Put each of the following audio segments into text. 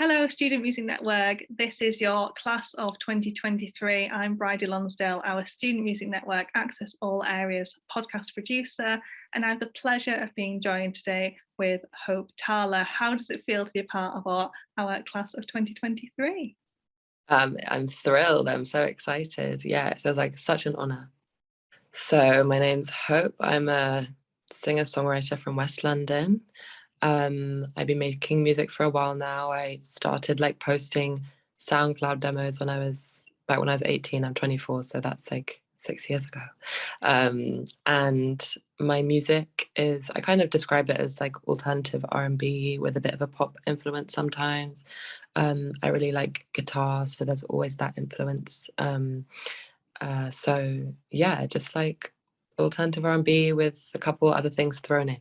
Hello, Student Music Network. This is your class of 2023. I'm Bridie Lonsdale, our Student Music Network Access All Areas podcast producer, and I have the pleasure of being joined today with Hope Tala. How does it feel to be a part of our class of 2023? I'm thrilled. I'm so excited. Yeah, it feels like such an honour. So my name's Hope. I'm a singer-songwriter from West London. I've been making music for a while now. I started posting SoundCloud demos when I was 18. I'm 24, so that's 6 years ago. And my music is, I kind of describe it as alternative R&B with a bit of a pop influence sometimes. I really like guitar, so there's always that influence. So yeah, just alternative R&B with a couple other things thrown in.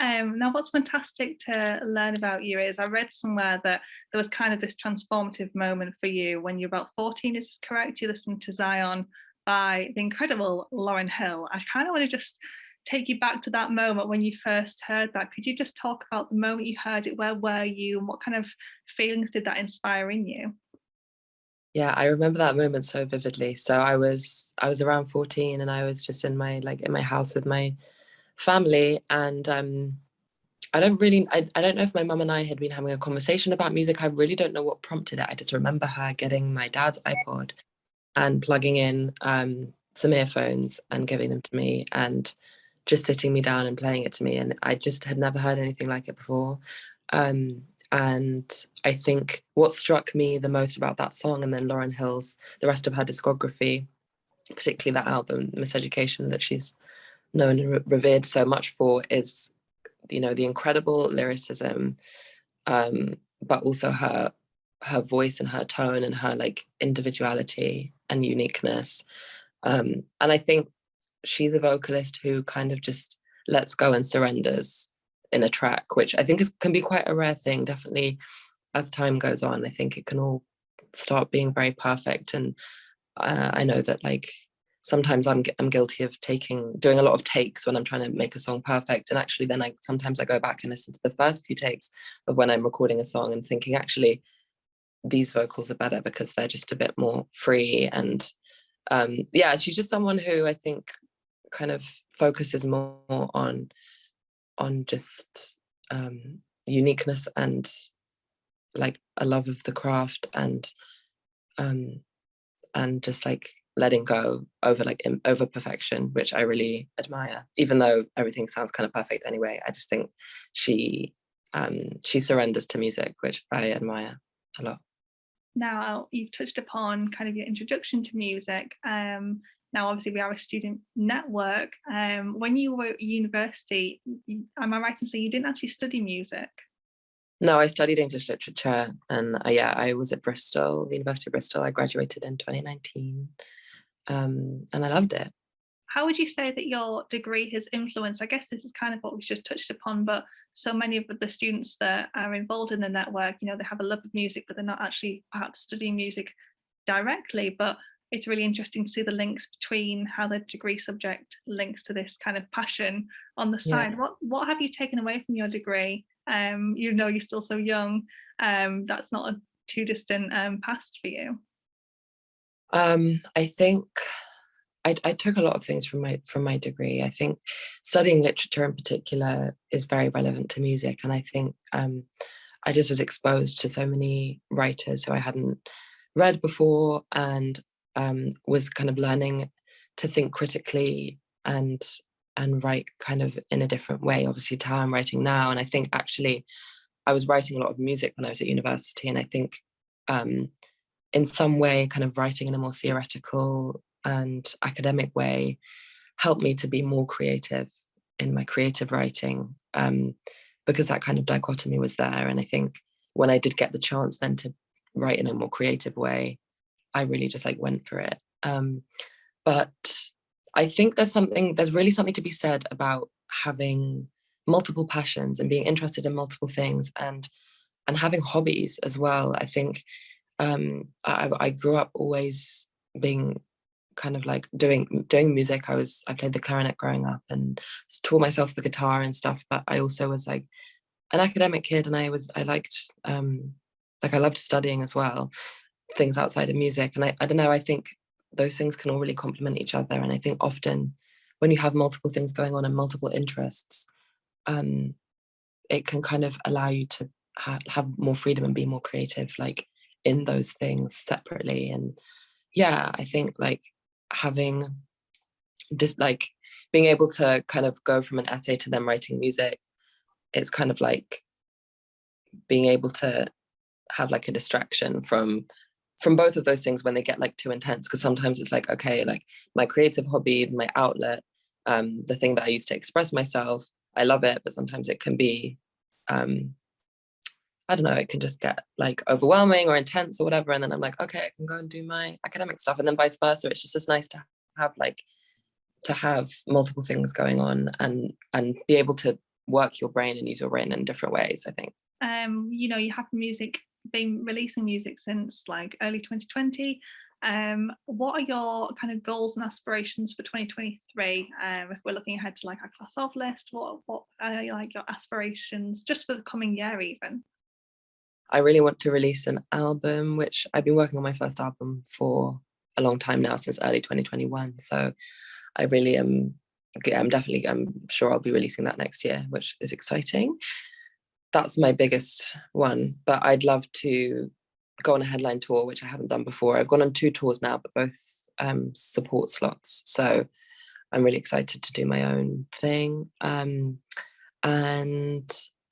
Now, what's fantastic to learn about you is I read somewhere that there was kind of this transformative moment for you when you're about 14, is this correct? You listened to Zion by the incredible Lauryn Hill. I kind of want to just take you back to that moment when you first heard that. Could you just talk about the moment you heard it? Where were you and what kind of feelings did that inspire in you? Yeah, I remember that moment so vividly. So I was around 14 and I was just in my house with my family, and I don't know if my mum and I had been having a conversation about music. I really don't know what prompted it. I just remember her getting my dad's iPod and plugging in some earphones and giving them to me and just sitting me down and playing it to me. And I just had never heard anything like it before. And I think what struck me the most about that song, and then Lauryn Hill's, the rest of her discography, particularly that album, Miseducation, that she's known and revered so much for, is the incredible lyricism, but also her voice and her tone and her individuality and uniqueness. And I think she's a vocalist who kind of just lets go and surrenders in a track, which I think can be quite a rare thing. Definitely as time goes on, I think it can all start being very perfect. And I know that sometimes I'm guilty of doing a lot of takes when I'm trying to make a song perfect. And actually then sometimes I go back and listen to the first few takes of when I'm recording a song and thinking, actually, these vocals are better because they're just a bit more free. And yeah, she's just someone who I think kind of focuses more on just uniqueness and a love of the craft, and just letting go over perfection, which I really admire, even though everything sounds kind of perfect anyway. I just think she surrenders to music, which I admire a lot. Now, you've touched upon kind of your introduction to music. Now, obviously, we are a student network. When you were at university, am I right in saying you didn't actually study music? No, I studied English literature, and yeah, I was at Bristol, the University of Bristol. I graduated in 2019, and I loved it. How would you say that your degree has influenced? I guess this is kind of what we've just touched upon, but so many of the students that are involved in the network, they have a love of music, but they're not actually perhaps studying music directly. But it's really interesting to see the links between how the degree subject links to this kind of passion on the Yeah. side. What have you taken away from your degree? You're still so young. That's not a too distant past for you. I think I took a lot of things from my degree. I think studying literature in particular is very relevant to music, and I think I just was exposed to so many writers who I hadn't read before, and was kind of learning to think critically and write kind of in a different way, obviously, to how I'm writing now. And I think actually I was writing a lot of music when I was at university, and I think in some way kind of writing in a more theoretical and academic way helped me to be more creative in my creative writing, because that kind of dichotomy was there. And I think when I did get the chance then to write in a more creative way, I really just went for it. But I think there's really something to be said about having multiple passions and being interested in multiple things, and having hobbies as well. I think I grew up always being kind of doing music. I played the clarinet growing up and taught myself the guitar and stuff, but I also was an academic kid, and I liked like I loved studying as well, things outside of music. And I don't know, I think those things can all really complement each other. And I think often when you have multiple things going on and multiple interests, it can kind of allow you to have more freedom and be more creative, like in those things separately. And yeah, I think like having just like being able to kind of go from an essay to then writing music, it's kind of like being able to have like a distraction from both of those things when they get like too intense, because sometimes it's like, okay, like my creative hobby, my outlet, the thing that I use to express myself, I love it, but sometimes it can be I don't know, it can just get like overwhelming or intense or whatever, and then I'm like, okay, I can go and do my academic stuff, and then vice versa. It's just nice to have like multiple things going on and be able to work your brain and use your brain in different ways, I think. You know, you have been releasing music since like early 2020. What are your kind of goals and aspirations for 2023? If we're looking ahead to like our class of list, what are like your aspirations just for the coming year even? I really want to release an album, which I've been working on my first album for a long time now, since early 2021. So I really am, I'm sure I'll be releasing that next year, which is exciting. That's my biggest one, but I'd love to go on a headline tour, which I haven't done before. I've gone on 2 tours now, but both support slots. So I'm really excited to do my own thing. And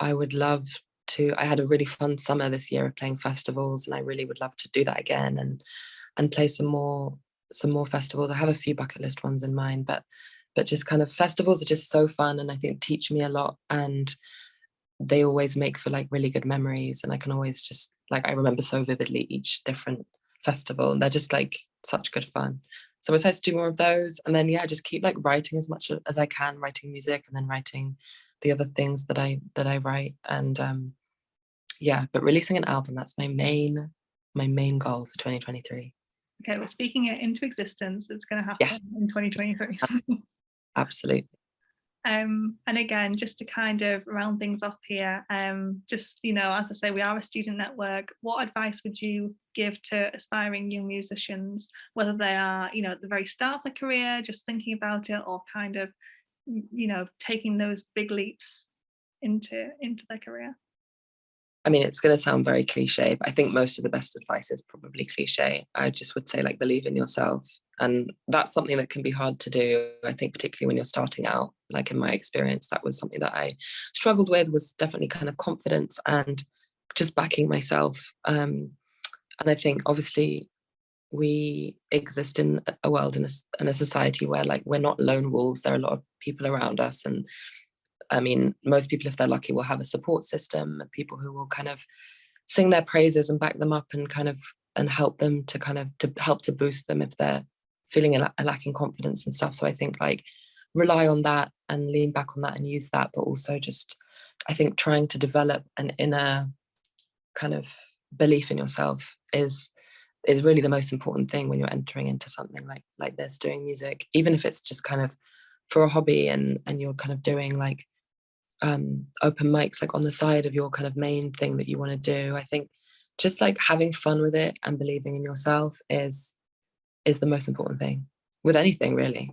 I would love to, I had a really fun summer this year of playing festivals, and I really would love to do that again and play some more festivals. I have a few bucket list ones in mind, but just kind of festivals are just so fun, and I think teach me a lot, and they always make for like really good memories, and I can always just like, I remember so vividly each different festival, and they're just like such good fun. So I decided to do more of those, and then just keep like writing as much as I can, writing music and then writing the other things that I write. And but releasing an album, that's my main goal for 2023. Okay, well, speaking it into existence, it's going to happen. Yes. In 2023. Absolutely. And again, just to kind of round things off here, just, you know, as I say, we are a student network. What advice would you give to aspiring young musicians, whether they are, you know, at the very start of their career, just thinking about it, or kind of, you know, taking those big leaps into their career? I mean, it's going to sound very cliche, but I think most of the best advice is probably cliche. I just would say, like, believe in yourself. And that's something that can be hard to do, I think, particularly when you're starting out. Like in my experience, that was something that I struggled with, was definitely kind of confidence and just backing myself. And I think obviously we exist in a world, in a society where like we're not lone wolves. There are a lot of people around us, and I mean, most people, if they're lucky, will have a support system, people who will kind of sing their praises and back them up and kind of and help them to kind of to help to boost them if they're feeling a lacking confidence and stuff. So I think like rely on that and lean back on that and use that, but also just I think trying to develop an inner kind of belief in yourself is really the most important thing when you're entering into something like this, doing music, even if it's just kind of for a hobby and you're kind of doing like open mics like on the side of your kind of main thing that you want to do. I think just like having fun with it and believing in yourself is the most important thing with anything, really.